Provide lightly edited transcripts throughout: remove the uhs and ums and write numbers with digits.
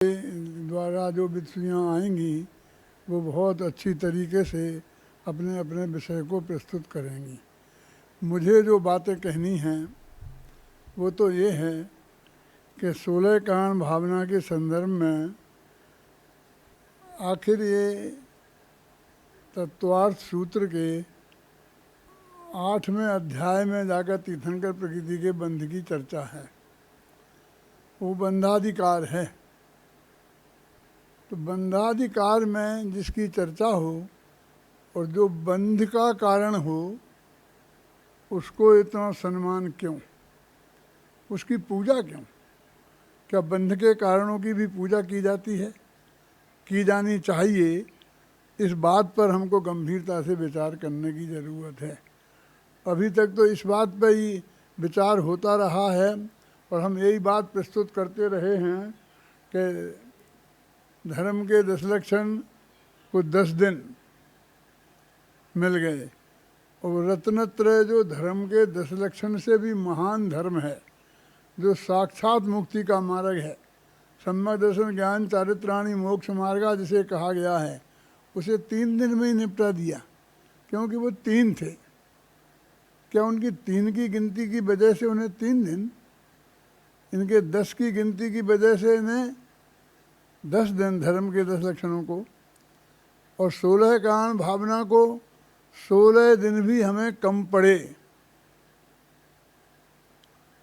द्वारा जो विषयाँ आएंगी वो बहुत अच्छी तरीके से अपने अपने विषय को प्रस्तुत करेंगी। मुझे जो बातें कहनी हैं वो तो ये है कि 16 कारण भावना के संदर्भ में आखिर ये तत्वार्थ सूत्र के 8वें अध्याय में जाकर तीर्थंकर प्रकृति के बंध की चर्चा है। वो बंधाधिकार है। तो बंधाधिकार में जिसकी चर्चा हो और जो बंध का कारण हो उसको इतना सम्मान क्यों, उसकी पूजा क्यों? क्या बंध के कारणों की भी पूजा की जाती है? की जानी चाहिए। इस बात पर हमको गंभीरता से विचार करने की ज़रूरत है। अभी तक तो इस बात पर ही विचार होता रहा है और हम यही बात प्रस्तुत करते रहे हैं कि धर्म के 10 लक्षण को 10 दिन मिल गए और रत्नत्रय जो धर्म के 10 लक्षण से भी महान धर्म है, जो साक्षात मुक्ति का मार्ग है, सम्यक दर्शन ज्ञान चारित्राणी मोक्ष मार्गा जिसे कहा गया है, उसे 3 दिन में ही निपटा दिया। क्योंकि वो 3 थे। क्या उनकी 3 की गिनती की वजह से उन्हें 3 दिन, इनके 10 की गिनती की वजह से इन्हें 10 दिन धर्म के 10 लक्षणों को, और 16 कारण भावना को 16 दिन भी हमें कम पड़े।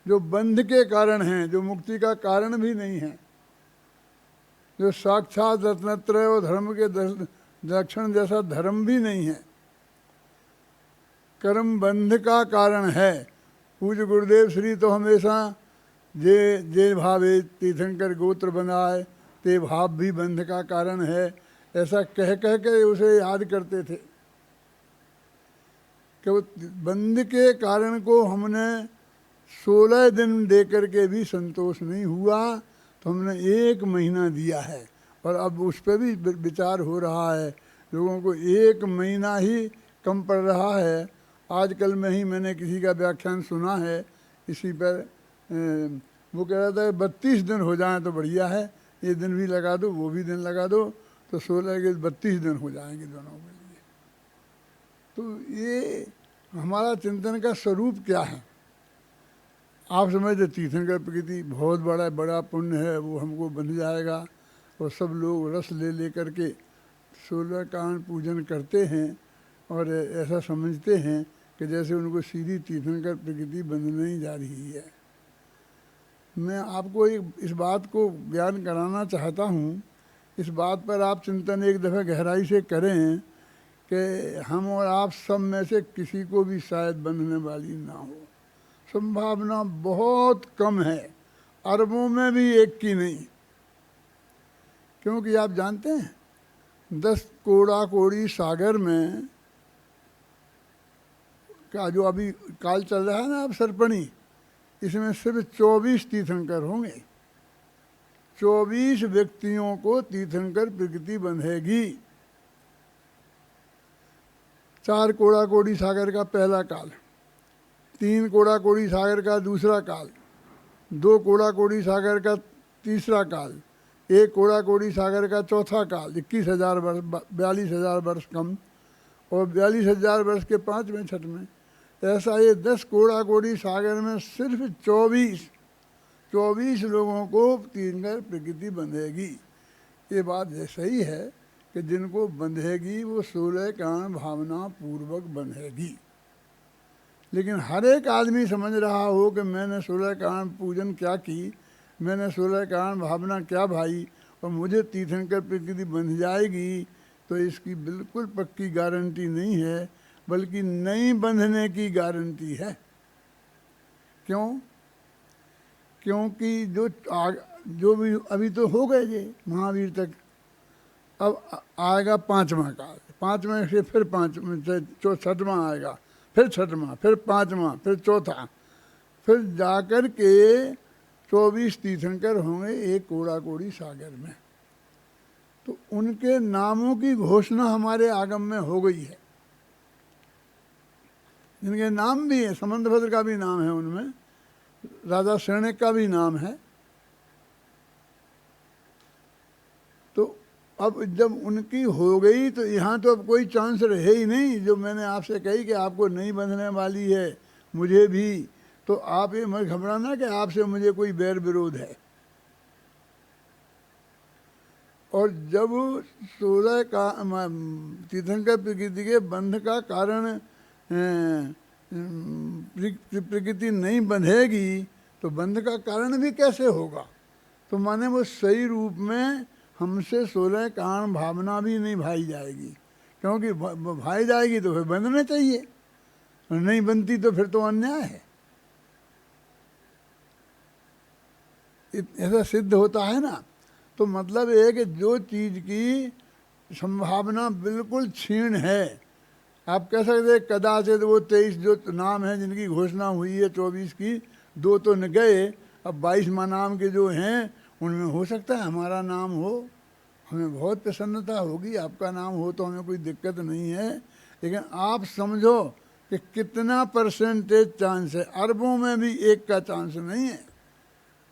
जो बंध के कारण हैं, जो मुक्ति का कारण भी नहीं है, जो साक्षात रत्नत्रय और धर्म के 10 लक्षण जैसा धर्म भी नहीं है, कर्म बंध का कारण है। पूज्य गुरुदेव श्री तो हमेशा जे भावे तीर्थंकर गोत्र बनाए ते भाव भी बंध का कारण है, ऐसा कह कह के उसे याद करते थे कि वो बंध के कारण को हमने 16 दिन दे करके भी संतोष नहीं हुआ, तो हमने 1 महीना दिया है। और अब उस पर भी विचार हो रहा है। लोगों को 1 महीना ही कम पड़ रहा है। आजकल में ही मैंने किसी का व्याख्यान सुना है इसी पर। वो कह रहा था 32 दिन हो जाएं तो बढ़िया है, ये दिन भी लगा दो वो भी दिन लगा दो, तो 16 के 32 दिन हो जाएंगे दोनों के लिए। तो ये हमारा चिंतन का स्वरूप क्या है? आप समझते तीर्थंकर प्रकृति बहुत बड़ा पुण्य है, वो हमको बन जाएगा और सब लोग रस ले ले करके 16 कारण पूजन करते हैं और ऐसा समझते हैं कि जैसे उनको सीधी तीर्थंकर प्रकृति बंधने ही जा रही है। मैं आपको इस बात को ज्ञान कराना चाहता हूँ। इस बात पर आप चिंतन एक दफ़ा गहराई से करें कि हम और आप सब में से किसी को भी शायद बंधने वाली ना हो। संभावना बहुत कम है, अरबों में भी 1 की नहीं। क्योंकि आप जानते हैं 10 कोड़ा कोड़ी सागर में का जो अभी काल चल रहा है ना, अब सर्पणी, इसमें सिर्फ 24 तीर्थंकर होंगे। 24 व्यक्तियों को तीर्थंकर प्रकृति बंधेगी। 4 कोड़ा कोड़ी सागर का पहला काल, 3 कोड़ा कोड़ी सागर का दूसरा काल, 2 कोड़ा कोड़ी सागर का तीसरा काल, 1 कोड़ा कोड़ी सागर का चौथा काल, 21,000 वर्ष, 42,000 वर्ष कम, और 42,000 वर्ष के 5वें 6वें। ऐसा ये 10 कोड़ा कोड़ी सागर में सिर्फ 24 लोगों को तीर्थंकर प्रकृति बंधेगी। ये बात सही है कि जिनको बंधेगी वो 16 कारण भावना पूर्वक बंधेगी। लेकिन हर एक आदमी समझ रहा हो कि मैंने 16 कारण पूजन क्या की, मैंने 16 कारण भावना क्या भाई, और मुझे तीर्थंकर प्रकृति बंध जाएगी, तो इसकी बिल्कुल पक्की गारंटी नहीं है, बल्कि नहीं बंधने की गारंटी है। क्यों? क्योंकि जो भी अभी तो हो गए ये महावीर तक, अब आएगा 5वां काल, 5वें से फिर 6वां आएगा, फिर 6वां, फिर 5वां, फिर चौथा, फिर जाकर के 24 तीर्थंकर होंगे 1 कोड़ा कोड़ी सागर में। तो उनके नामों की घोषणा हमारे आगम में हो गई है। जिनके नाम भी है, समंतभद्र का भी नाम है, उनमें राजा शरण्य का भी नाम है, तो अब जब उनकी हो गई तो यहाँ तो अब कोई चांस रहे ही नहीं। जो मैंने आपसे कही कि आपको नहीं बंधने वाली है, मुझे भी, तो आप ये मत घबराना कि आपसे मुझे कोई बैर विरोध है। और जब 16 का तीर्थंकर प्रकृति के बंध का कारण प्रकृति नहीं बंधेगी तो बंध का कारण भी कैसे होगा? तो माने वो सही रूप में हमसे 16 कारण भावना भी नहीं भाई जाएगी, क्योंकि भाई जाएगी तो फिर बंधना चाहिए, और नहीं बनती तो फिर तो अन्याय है। ऐसा सिद्ध होता है ना। तो मतलब ये है कि जो चीज़ की संभावना बिल्कुल क्षीण है, आप कह सकते हैं कदाचित वो 23 जो नाम हैं जिनकी घोषणा हुई है 24 की, 2 तो न गए, अब 22वां नाम के जो हैं उनमें हो सकता है हमारा नाम हो, हमें बहुत प्रसन्नता होगी। आपका नाम हो तो हमें कोई दिक्कत नहीं है, लेकिन आप समझो कि कितना परसेंटेज चांस है, अरबों में भी 1 का चांस नहीं है।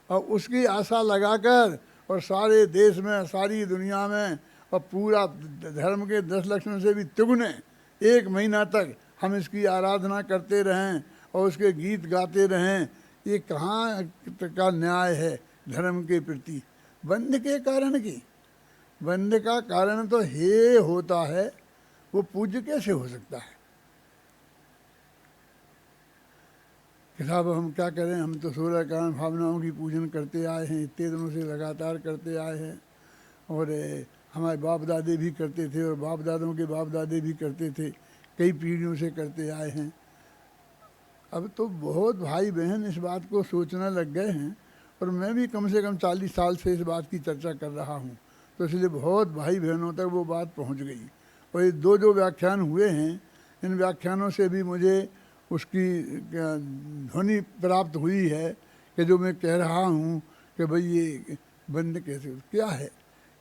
और उसकी आशा लगाकर और सारे देश में, सारी दुनिया में, और पूरा धर्म के 10 लक्षण से भी तिगुने 1 महीना तक हम इसकी आराधना करते रहें और उसके गीत गाते रहें, ये कहाँ का न्याय है धर्म के प्रति? बंध के कारण की, बंध का कारण तो हे होता है, वो पूज्य कैसे हो सकता है? कि साहब हम क्या करें, हम तो 16 कारण भावनाओं की पूजन करते आए हैं, इतने दिनों से लगातार करते आए हैं, और हमारे बाप दादे भी करते थे और बाप दादों के बाप दादे भी करते थे, कई पीढ़ियों से करते आए हैं। अब तो बहुत भाई बहन इस बात को सोचने लग गए हैं, और मैं भी कम से कम 40 साल से इस बात की चर्चा कर रहा हूँ, तो इसलिए बहुत भाई बहनों तक वो बात पहुँच गई। और ये 2 जो व्याख्यान हुए हैं, इन व्याख्यानों से भी मुझे उसकी ध्वनि प्राप्त हुई है कि जो मैं कह रहा हूँ कि भाई ये बंद कैसे, क्या है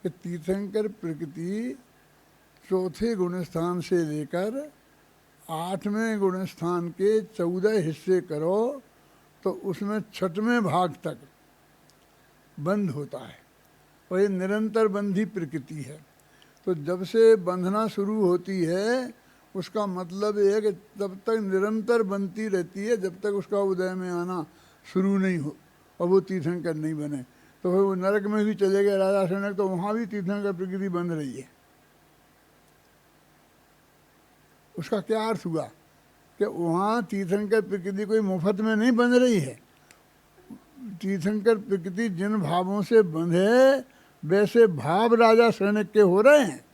कि तीर्थंकर प्रकृति 4थे गुण स्थान से लेकर 8वें गुण स्थान के 14 हिस्से करो तो उसमें 6वें भाग तक बंध होता है, और ये निरंतर बंधी प्रकृति है। तो जब से बंधना शुरू होती है उसका मतलब ये है कि तब तक निरंतर बनती रहती है जब तक उसका उदय में आना शुरू नहीं हो और वो तीर्थंकर नहीं बने। तो फिर वो नरक में भी चले गए राजा सनक, तो वहाँ भी तीर्थंकर प्रकृति बंध रही है। उसका क्या अर्थ हुआ कि वहाँ तीर्थंकर प्रकृति कोई मुफ्त में नहीं बंध रही है। तीर्थंकर प्रकृति जिन भावों से बंधे वैसे भाव राजा सैनिक के हो रहे हैं।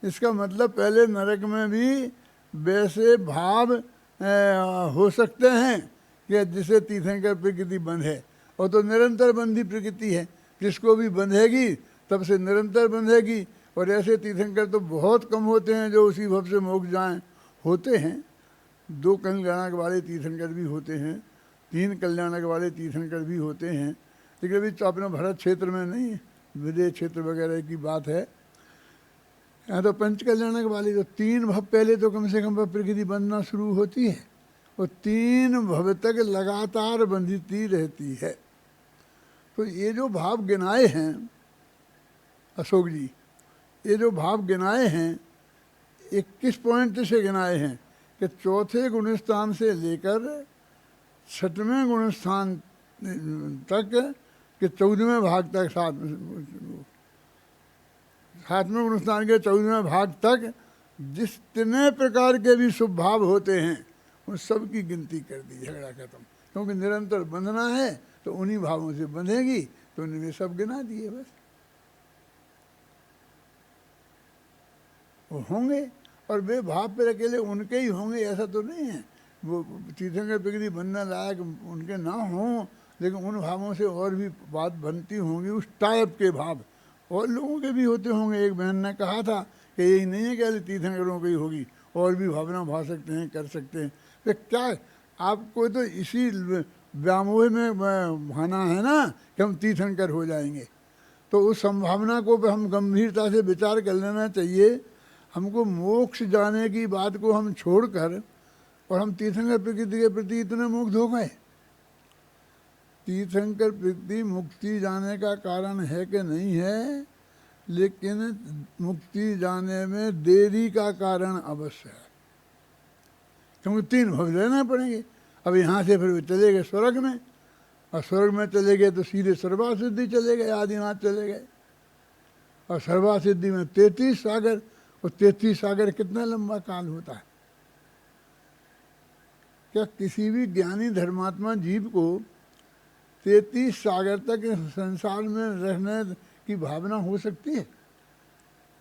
इसका मतलब पहले नरक में भी वैसे भाव हो सकते हैं कि जिसे तीर्थंकर प्रकृति बंधे, और तो निरंतर बंधी प्रकृति है, जिसको भी बंधेगी तब से निरंतर बंधेगी। और ऐसे तीर्थंकर तो बहुत कम होते हैं जो उसी भाव से मोक्ष जाएं। होते हैं 2 कल्याणक वाले तीर्थंकर भी होते हैं, 3 कल्याणक वाले तीर्थंकर भी होते हैं, लेकिन अभी तो अपने भारत क्षेत्र में नहीं, विदेश क्षेत्र वगैरह की बात है। यहाँ तो 5 कल्याणक वाली तो 3 भव पहले तो कम से कम प्रकृति बंधना शुरू होती है, और 3 भव तक लगातार बंधती रहती है। तो ये जो भाव गिनाए हैं अशोक जी, ये जो भाव गिनाए हैं 21 पॉइंट से गिनाए हैं कि 4थे गुण स्थान से लेकर 6वें गुण स्थान तक के 14वें भाग तक, 7वें गुण स्थान के 14वें भाग तक जितने प्रकार के भी शुभ भाव होते हैं उन सब की गिनती कर दी, झगड़ा खत्म। क्योंकि निरंतर बंधना है तो उन्हीं भावों से बंधेगी, तो उन्हें सब गिना दिए बस। वो होंगे और वे भाव पर अकेले उनके ही होंगे ऐसा तो नहीं है। वो तीर्थंकर प्रकृति बनने लायक उनके ना हों, लेकिन उन भावों से और भी बात बनती होंगी, उस टाइप के भाव और लोगों के भी होते होंगे। एक बहन ने कहा था कि यही नहीं है कि तीर्थंकरों की होगी, और भी भावना भा सकते हैं, कर सकते हैं। तो क्या आपको तो इसी व्यामोह में भाना है ना कि हम तीर्थंकर हो जाएंगे, तो उस संभावना को हम गंभीरता से विचार कर लेना चाहिए। हमको मोक्ष जाने की बात को हम छोड़कर और हम तीर्थंकर प्रकृति के प्रति इतने मुग्ध हो गए। तीर्थंकर प्रकृति मुक्ति जाने का कारण है कि नहीं है, लेकिन मुक्ति जाने में देरी का कारण अवश्य है, क्योंकि 3 भव लेना पड़ेंगे। अब यहाँ से फिर चले गए स्वर्ग में, और स्वर्ग में चले गए तो सीधे सर्वासिद्धि चले गए, आदिनाथ चले गए। और सर्वासिद्धि में 33 सागर, और 33 सागर कितना लंबा काल होता है। क्या किसी भी ज्ञानी धर्मात्मा जीव को 33 सागर तक संसार में रहने की भावना हो सकती है,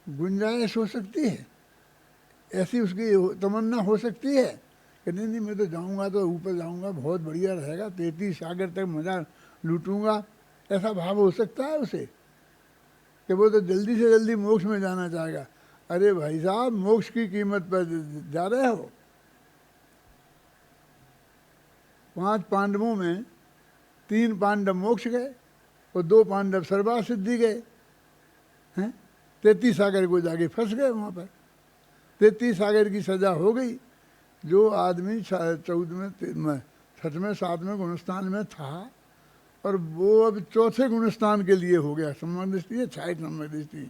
गुंजाइश हो सकती है, ऐसी उसकी तमन्ना हो सकती है कि नहीं नहीं मैं तो जाऊंगा तो ऊपर जाऊंगा, बहुत बढ़िया रहेगा, 33 सागर तक मज़ा लूटूंगा, ऐसा भाव हो सकता है उसे कि वो तो जल्दी से जल्दी मोक्ष में जाना चाहेगा। अरे भाई साहब, मोक्ष की कीमत पर जा रहे हो। 5 पांडवों में 3 पांडव मोक्ष गए और 2 पांडव सर्वासिद्धि गए हैं। 33 सागर को जाके फंस गए वहाँ पर। 33 सागर की सज़ा हो गई। जो आदमी 14वें 6वें 7वें गुणस्थान में था और वो अब 4थे गुणस्थान के लिए हो गया, सम्मान दृष्टि है 60 नंबर दृष्टि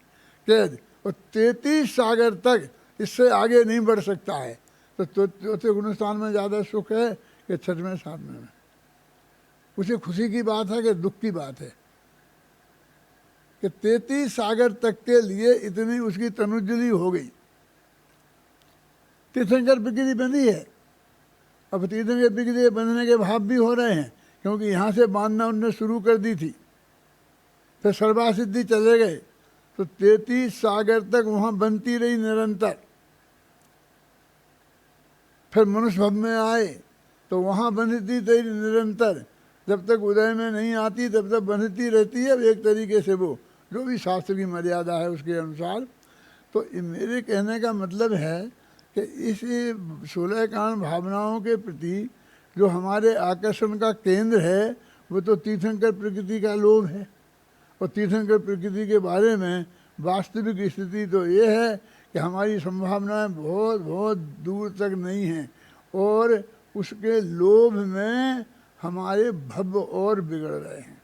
कैद, और 33 सागर तक इससे आगे नहीं बढ़ सकता है। तो 4थे गुणस्थान में ज़्यादा सुख है कि 6वें 7वें में? उसे खुशी की बात है कि दुख की बात है कि 33 सागर तक के लिए इतनी उसकी तनुज्जली हो गई। तीर्थंकर प्रकृति बंधी है। अब तीर्थंकर प्रकृति बंधने के भाव भी हो रहे हैं, क्योंकि यहाँ से बांधना उनने शुरू कर दी थी। फिर सर्वासिद्धि चले गए तो 33 सागर तक वहाँ बनती रही निरंतर। फिर मनुष्य भव में आए तो वहाँ बंधती रही निरंतर, जब तक उदय में नहीं आती तब तक बंधती रहती है एक तरीके से, वो जो भी शास्त्र की मर्यादा है उसके अनुसार। तो मेरे कहने का मतलब है कि इस 16 कांड भावनाओं के प्रति जो हमारे आकर्षण का केंद्र है वो तो तीर्थंकर प्रकृति का लोभ है। और तीर्थंकर प्रकृति के बारे में वास्तविक स्थिति तो ये है कि हमारी संभावनाएं बहुत बहुत दूर तक नहीं हैं, और उसके लोभ में हमारे भव और बिगड़ रहे हैं।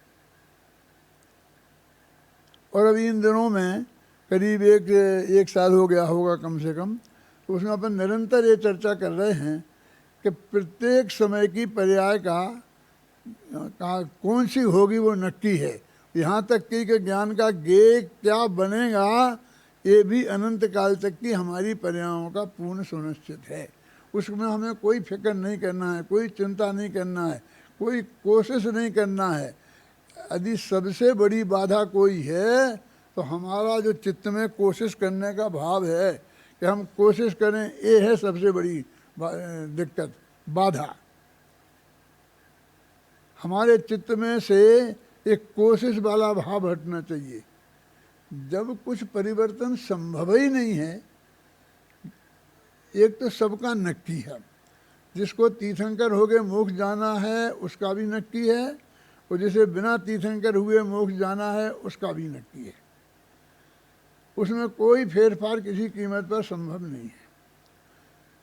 और अभी इन दिनों में करीब एक साल हो गया होगा कम से कम, तो उसमें अपन निरंतर ये चर्चा कर रहे हैं कि प्रत्येक समय की पर्याय का कौन सी होगी वो नक्की है। यहाँ तक कि ज्ञान का गे क्या बनेगा ये भी अनंत काल तक की हमारी पर्यायों का पूर्ण सुनिश्चित है। उसमें हमें कोई फिक्र नहीं करना है, कोई चिंता नहीं करना है, कोई कोशिश नहीं करना है। यदि सबसे बड़ी बाधा कोई है तो हमारा जो चित्त में कोशिश करने का भाव है कि हम कोशिश करें, ये है सबसे बड़ी दिक्कत, बाधा। हमारे चित्त में से एक कोशिश वाला भाव हटना चाहिए। जब कुछ परिवर्तन संभव ही नहीं है, एक तो सबका नक्की है, जिसको तीर्थंकर हो गए मोक्ष जाना है उसका भी नक्की है, और जिसे बिना तीर्थंकर हुए मोक्ष जाना है उसका भी नक्की है। उसमें कोई फेरफार किसी कीमत पर संभव नहीं है।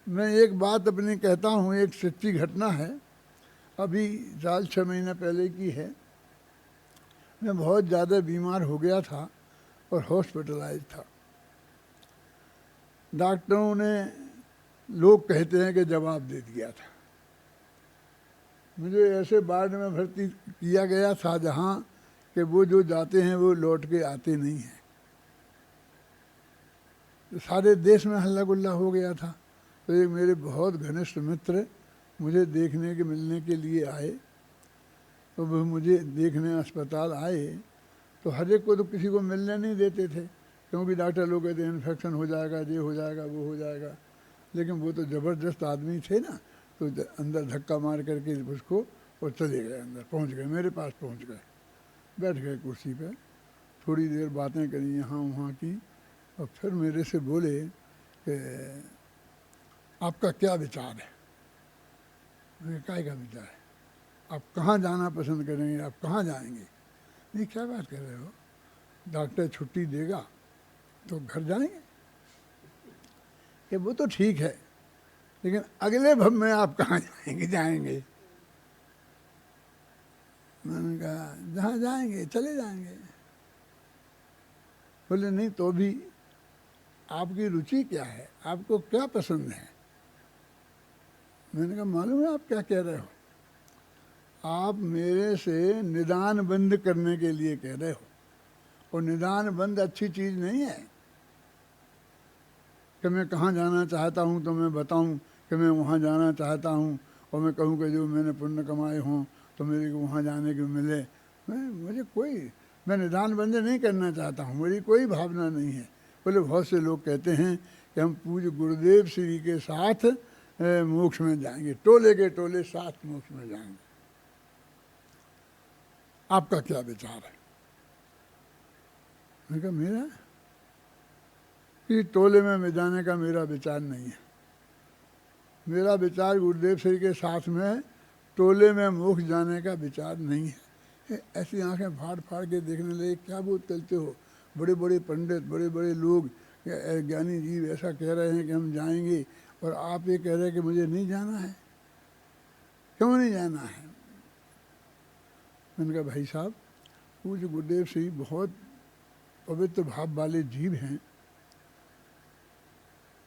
मैं एक बात अपनी कहता हूँ, एक सच्ची घटना है, अभी 4-6 महीना पहले की है। मैं बहुत ज़्यादा बीमार हो गया था और हॉस्पिटलाइज था। डॉक्टरों ने, लोग कहते हैं कि जवाब दे दिया था। मुझे ऐसे वार्ड में भर्ती किया गया था जहाँ कि वो जो जाते हैं वो लौट के आते नहीं हैं। सारे देश में हल्ला गुल्ला हो गया था। तो एक मेरे बहुत घनिष्ठ मित्र मुझे देखने के मिलने के लिए आए। तो वो मुझे देखने अस्पताल आए तो हर एक को तो किसी को मिलने नहीं देते थे, क्योंकि डॉक्टर लोग कहते हैं इन्फेक्शन हो जाएगा, ये हो जाएगा, वो हो जाएगा। लेकिन वो तो ज़बरदस्त आदमी थे ना, तो अंदर धक्का मार करके उसको और चले गए, अंदर पहुंच गए, मेरे पास पहुंच गए, बैठ गए कुर्सी पे, थोड़ी देर बातें करी यहाँ वहाँ की, और फिर मेरे से बोले कि आपका क्या विचार है। मैंने काय का विचार है, आप कहाँ जाना पसंद करेंगे, आप कहाँ जाएंगे। नहीं, क्या बात कर रहे हो, डॉक्टर छुट्टी देगा तो घर जाएंगे। कि वो तो ठीक है, लेकिन अगले भव में आप कहाँ जाएंगे। मैंने कहा जहाँ जाएंगे चले जाएंगे। बोले नहीं तो भी आपकी रुचि क्या है, आपको क्या पसंद है? मैंने कहा मालूम है आप क्या कह रहे हो, आप मेरे से निदान बंद करने के लिए कह रहे हो, और निदान बंद अच्छी चीज़ नहीं है कि मैं कहाँ जाना चाहता हूँ तो मैं बताऊँ कि मैं वहाँ जाना चाहता हूँ, और मैं कहूँ कि जो मैंने पुण्य कमाए हों तो मेरे को वहाँ जाने को मिले। मैं निदान बंद नहीं करना चाहता हूँ, मेरी कोई भावना नहीं है। बोले बहुत से लोग कहते हैं कि हम पूज्य गुरुदेव श्री के साथ मोक्ष में जाएंगे, टोले के टोले साथ मोक्ष में जाएंगे। आपका क्या विचार है? मैंने कहा मेरा कि टोले में जाने का मेरा विचार नहीं है। मेरा विचार गुरुदेव श्री के साथ में टोले में मोक्ष जाने का विचार नहीं है। ऐसी आंखें फाड़ फाड़ के देखने लगे, क्या बोल चलते हो, बड़े बड़े पंडित, बड़े बड़े लोग, ज्ञानी जीव ऐसा कह रहे हैं कि हम जाएंगे, और आप ये कह रहे हैं कि मुझे नहीं जाना है। क्यों नहीं जाना है? मैंने कहा भाई साहब, पूज्य गुरुदेव श्री बहुत पवित्र भाव वाले जीव हैं,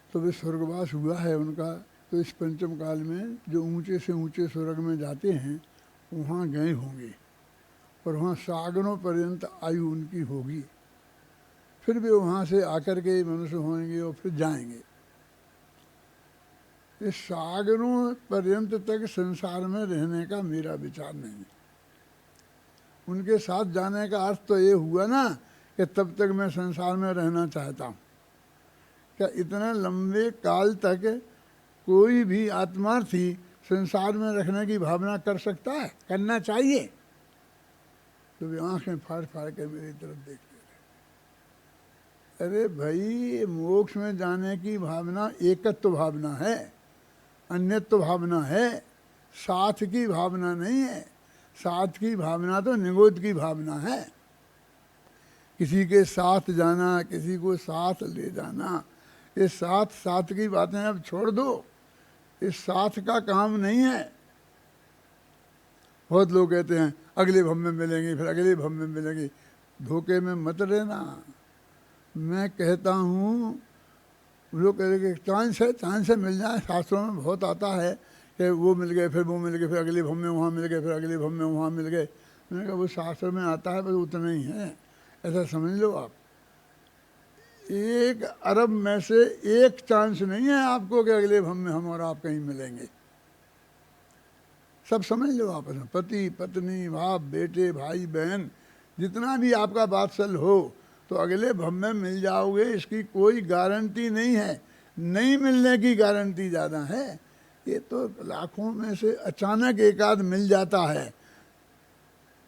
तो वे स्वर्गवास हुआ है उनका, तो इस पंचम काल में जो ऊंचे से ऊंचे स्वर्ग में जाते हैं वहाँ गए होंगे, और वहाँ सागरों पर्यंत आयु उनकी होगी, फिर भी वहाँ से आकर के मनुष्य होंगे और फिर जाएंगे। इस सागरों पर्यंत तक संसार में रहने का मेरा विचार नहीं। उनके साथ जाने का अर्थ तो ये हुआ ना कि तब तक मैं संसार में रहना चाहता हूँ। क्या इतने लंबे काल तक कोई भी आत्मार्थी संसार में रखने की भावना कर सकता है? करना चाहिए। तो वे आंखें फाड़ फाड़ के मेरी तरफ देखते रहे। अरे भाई, मोक्ष में जाने की भावना एकत्व भावना है, अन्यत्व भावना है, साथ की भावना नहीं है। साथ की भावना तो निगोद की भावना है। किसी के साथ जाना, किसी को साथ ले जाना, ये साथ की बातें अब छोड़ दो, इस साथ का काम नहीं है। बहुत लोग कहते हैं अगले भव में मिलेंगे, फिर अगले भव में मिलेंगे। धोखे में मत रहना। मैं कहता हूँ, लोग कहते हैं चांस है मिल जाए। शास्त्रों में बहुत आता है कि वो मिल गए, फिर वो मिल गए, फिर अगले भव में वहाँ मिल गए, फिर अगले भव में वहाँ मिल गए। मैंने कहा वो शास्त्र में आता है, बस उतना ही है, ऐसा समझ लो आप। 1 अरब में से 1 चांस नहीं है आपको कि अगले भव में हम और आप कहीं मिलेंगे। सब समझ लो आप, पति पत्नी, बाप बेटे, भाई बहन, जितना भी आपका बात्सल हो तो अगले भव में मिल जाओगे, इसकी कोई गारंटी नहीं है। नहीं मिलने की गारंटी ज़्यादा है। ये तो लाखों में से अचानक एक आध मिल जाता है।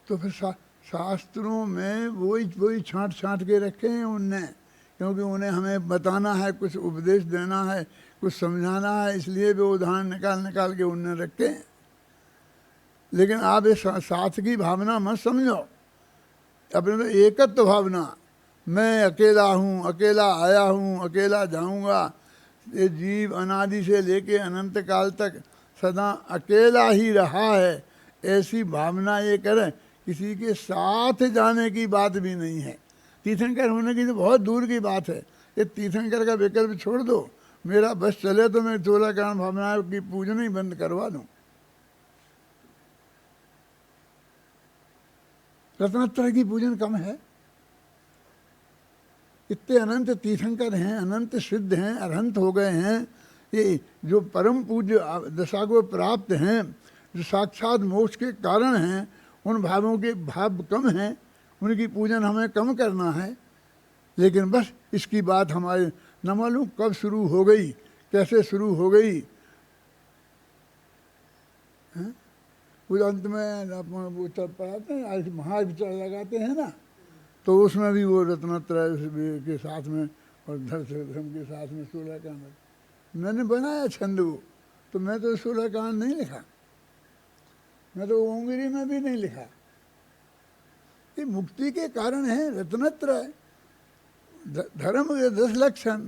तो फिर शास्त्रों में वही छांट के रखे हैं उनने, क्योंकि उन्हें हमें बताना है, कुछ उपदेश देना है, कुछ समझाना है, इसलिए वे उदाहरण निकाल के उनने रखे हैं। लेकिन आप इस साथ की भावना मत समझो, अपने तो एकत्व भावना। मैं अकेला हूँ, अकेला आया हूँ, अकेला जाऊँगा। ये जीव अनादि से लेके अनंत काल तक सदा अकेला ही रहा है, ऐसी भावना ये करें। किसी के साथ जाने की बात भी नहीं है। तीर्थंकर होने की तो बहुत दूर की बात है। ये तीर्थंकर का विकल्प छोड़ दो। मेरा बस चले तो मैं 16 कारण भावनाओं की पूजन ही बंद करवा दूँ। रत्नत्रय की पूजन कम है। इतने अनंत तीर्थंकर हैं, अनंत सिद्ध हैं, अरहंत हो गए हैं। ये जो परम पूज्य दशा को प्राप्त हैं, जो साक्षात मोक्ष के कारण हैं, उन भावों के भाव कम हैं, उनकी पूजन हमें कम करना है। लेकिन बस इसकी बात हमारे न मालूम कब शुरू हो गई, कैसे शुरू हो गई। उस अंत में वो पढ़ाते हैं, आज महाविचार लगाते हैं ना, तो उसमें भी वो रत्नत्रय के साथ में और धर्म के साथ में 16 कांड मैंने बनाया छंद वो। तो मैं तो 16 कांड नहीं लिखा, मैं तो ओंगरी में भी नहीं लिखा। ये मुक्ति के कारण है रत्नत्रय, धर्म के 10 लक्षण।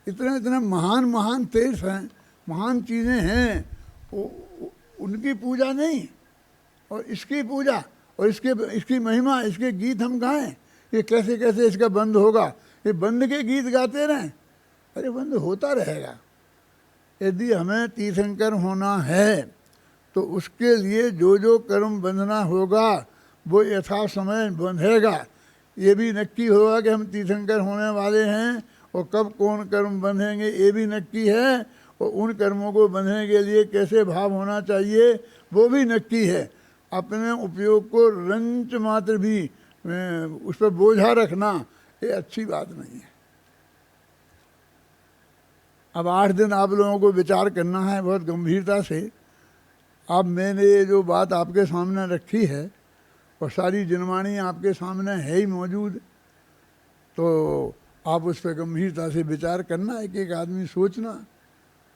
इतने महान तीर्थ हैं, महान चीज़ें हैं, उनकी पूजा नहीं। और इसकी पूजा और इसकी महिमा, इसके गीत हम गाएं, ये कैसे कैसे इसका बंद होगा, ये बंद के गीत गाते रहें? अरे बंद होता रहेगा। यदि हमें तीर्थंकर होना है तो उसके लिए जो जो कर्म बंधना होगा वो यथा समय बंधेगा। ये भी नक्की होगा कि हम तीर्थंकर होने वाले हैं, और कब कौन कर्म बंधेंगे ये भी नक्की है, और उन कर्मों को बंधने के लिए कैसे भाव होना चाहिए वो भी नक्की है। अपने उपयोग को रंच मात्र भी उस पर बोझा रखना ये अच्छी बात नहीं है। अब 8 दिन आप लोगों को विचार करना है बहुत गंभीरता से। अब मैंने ये जो बात आपके सामने रखी है और सारी जनवाणी आपके सामने है ही मौजूद, तो आप उस पर गंभीरता से विचार करना, एक एक आदमी सोचना।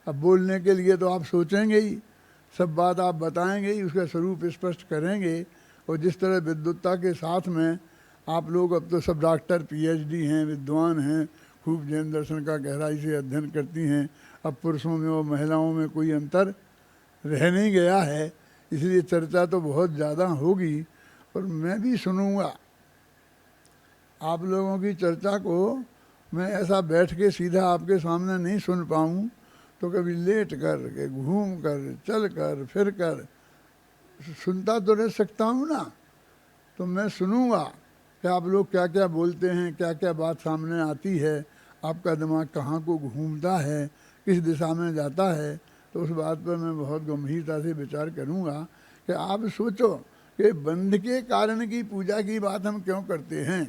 अब बोलने के लिए तो आप सोचेंगे ही, सब बात आप बताएंगे ही, उसका स्वरूप स्पष्ट करेंगे। और जिस तरह विद्वत्ता के साथ में आप लोग, अब तो सब डॉक्टर PhD हैं, विद्वान हैं, खूब जैन दर्शन का गहराई से अध्ययन करती हैं। अब पुरुषों में और महिलाओं में कोई अंतर रह नहीं गया है, इसलिए चर्चा तो बहुत ज़्यादा होगी। और मैं भी सुनूंगा आप लोगों की चर्चा को। मैं ऐसा बैठ के सीधा आपके सामने नहीं सुन पाऊँ, तो कभी लेट कर के, घूम कर, चल कर, फिर कर सुनता तो रह सकता हूँ ना। तो मैं सुनूंगा कि आप लोग क्या क्या बोलते हैं, क्या क्या बात सामने आती है, आपका दिमाग कहाँ को घूमता है, किस दिशा में जाता है। तो उस बात पर मैं बहुत गंभीरता से विचार करूँगा कि आप सोचो कि बंध के कारण की पूजा की बात हम क्यों करते हैं।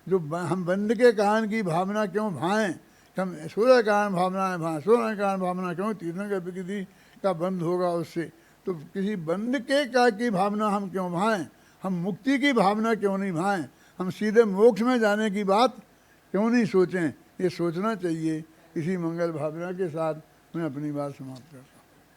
जो हम बंध के कारण की भावना क्यों भाएं, हम सूर्य कारण भावना है भाएं, सूर्य कारण भावना क्यों, तीर्थंकर विकृति का बंध होगा उससे। तो किसी बंध के का की भावना हम क्यों भाएं, हम मुक्ति की भावना क्यों नहीं भाएं, हम सीधे मोक्ष में जाने की बात क्यों नहीं सोचें। ये सोचना चाहिए। इसी मंगल भावना के साथ मैं अपनी बात समाप्त करता हूँ।